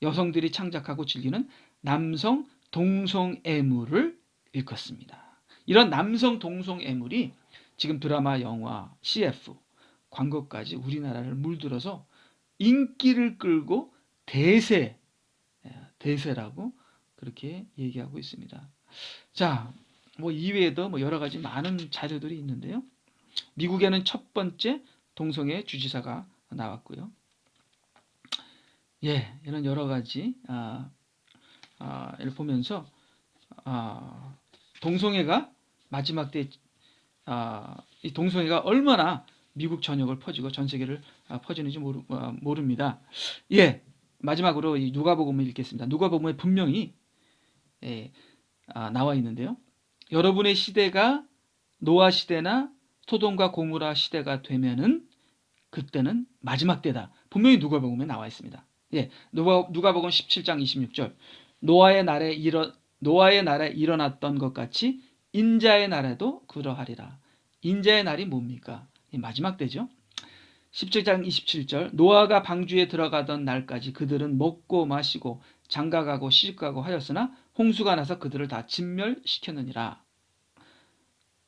여성들이 창작하고 즐기는 남성 동성애물을 일컫습니다. 이런 남성 동성애물이 지금 드라마, 영화, CF, 광고까지 우리나라를 물들어서 인기를 끌고 대세라고 그렇게 얘기하고 있습니다. 자, 뭐 이외에도 뭐 여러 가지 많은 자료들이 있는데요. 미국에는 첫 번째 동성애 주지사가 나왔고요. 예, 이런 여러 가지 를 보면서 동성애가 마지막 때 이 동성애가 얼마나 미국 전역을 퍼지고 전 세계를 퍼지는지 모릅니다. 예, 마지막으로 이 누가복음을 읽겠습니다. 누가복음에 분명히 나와 있는데요. 여러분의 시대가 노아 시대나 소돔과 고모라 시대가 되면은 그때는 마지막 때다. 분명히 누가복음에 나와 있습니다. 예, 누가복음 17장 26절. 노아의 날에 일어났던 것 같이 인자의 날에도 그러하리라. 인자의 날이 뭡니까? 마지막 때죠. 17장 27절. 노아가 방주에 들어가던 날까지 그들은 먹고 마시고 장가가고 시집가고 하였으나 홍수가 나서 그들을 다 진멸시켰느니라.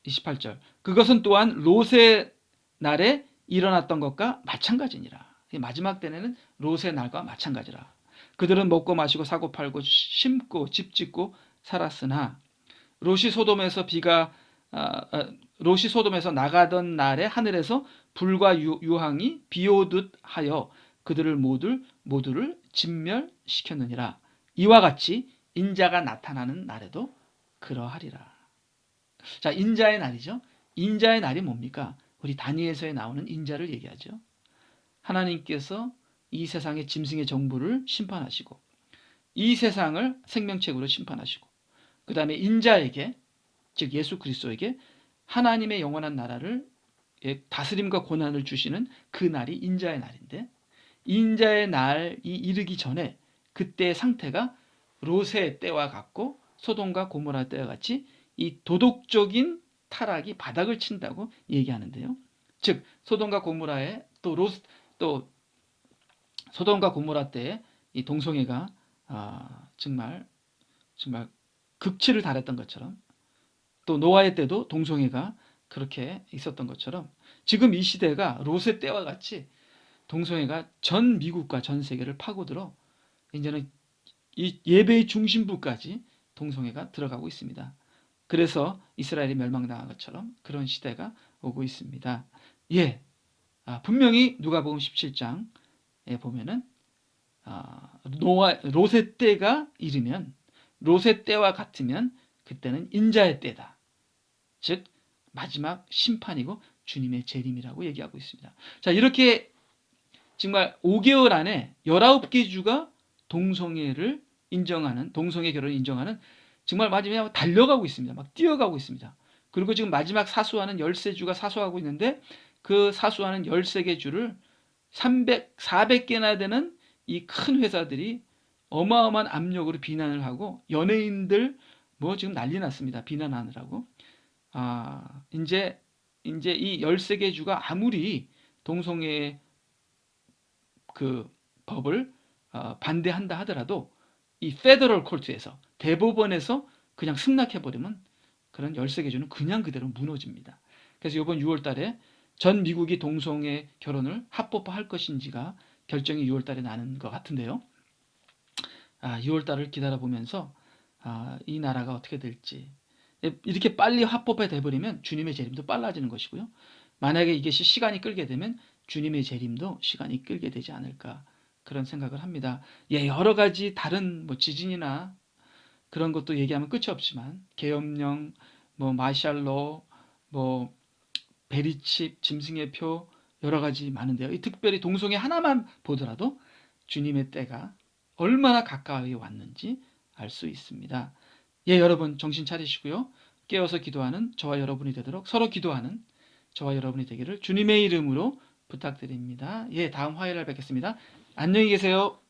28절. 그것은 또한 롯의 날에 일어났던 것과 마찬가지니라. 마지막 때는 롯의 날과 마찬가지라. 그들은 먹고 마시고 사고 팔고 심고 집 짓고 살았으나 롯이 소돔에서 나가던 날에 하늘에서 불과 유황이 비오듯 하여 그들을 모두를 진멸시켰느니라. 이와 같이 인자가 나타나는 날에도 그러하리라. 자, 인자의 날이죠. 인자의 날이 뭡니까? 우리 다니엘서에 나오는 인자를 얘기하죠. 하나님께서 이 세상의 짐승의 정부를 심판하시고 이 세상을 생명책으로 심판하시고 그 다음에 인자에게, 즉 예수 그리스도에게 하나님의 영원한 나라를 다스림과 고난을 주시는 그 날이 인자의 날인데, 인자의 날이 이르기 전에 그때의 상태가 롯의 때와 같고 소돔과 고모라 때와 같이 이 도덕적인 타락이 바닥을 친다고 얘기하는데요. 즉 소돔과 고모라의 또 소돔과 고모라 때에 이 동성애가 정말 극치를 달했던 것처럼, 또 노아의 때도 동성애가 그렇게 있었던 것처럼, 지금 이 시대가 롯의 때와 같이 동성애가 전 미국과 전 세계를 파고들어 이제는 이 예배의 중심부까지 동성애가 들어가고 있습니다. 그래서 이스라엘이 멸망당한 것처럼 그런 시대가 오고 있습니다. 예, 분명히 누가복음 17장에 보면은 롯의 때가 이르면, 롯의 때와 같으면 그때는 인자의 때다. 즉 마지막 심판이고 주님의 재림이라고 얘기하고 있습니다. 자, 이렇게 정말 5개월 안에 19개 주가 동성애를 인정하는, 동성애 결혼을 인정하는, 정말 마지막에 달려가고 있습니다. 막 뛰어가고 있습니다. 그리고 지금 마지막 사수하는 13주가 사수하고 있는데, 그 사수하는 13개 주를 400개나 되는 이 큰 회사들이 어마어마한 압력으로 비난을 하고, 연예인들 뭐 지금 난리 났습니다. 비난하느라고. 이제 이 13개 주가 아무리 동성애 그 법을 반대한다 하더라도 이 페더럴 코트에서, 대법원에서 그냥 승낙해버리면 그런 13개 주는 그냥 그대로 무너집니다. 그래서 이번 6월 달에 전 미국이 동성애 결혼을 합법화할 것인지가 결정이 6월 달에 나는 것 같은데요. 6월 달을 기다려보면서 이 나라가 어떻게 될지, 이렇게 빨리 합법화 돼버리면 주님의 재림도 빨라지는 것이고요. 만약에 이것이 시간이 끌게 되면 주님의 재림도 시간이 끌게 되지 않을까, 그런 생각을 합니다. 예, 여러 가지 다른 뭐 지진이나 그런 것도 얘기하면 끝이 없지만, 계엄령, 뭐 마샬로, 뭐 베리칩, 짐승의 표, 여러 가지 많은데요. 이 특별히 동성애 하나만 보더라도 주님의 때가 얼마나 가까이 왔는지 알 수 있습니다. 예, 여러분 정신 차리시고요. 깨어서 기도하는 저와 여러분이 되도록, 서로 기도하는 저와 여러분이 되기를 주님의 이름으로 부탁드립니다. 예, 다음 화요일에 뵙겠습니다. 안녕히 계세요.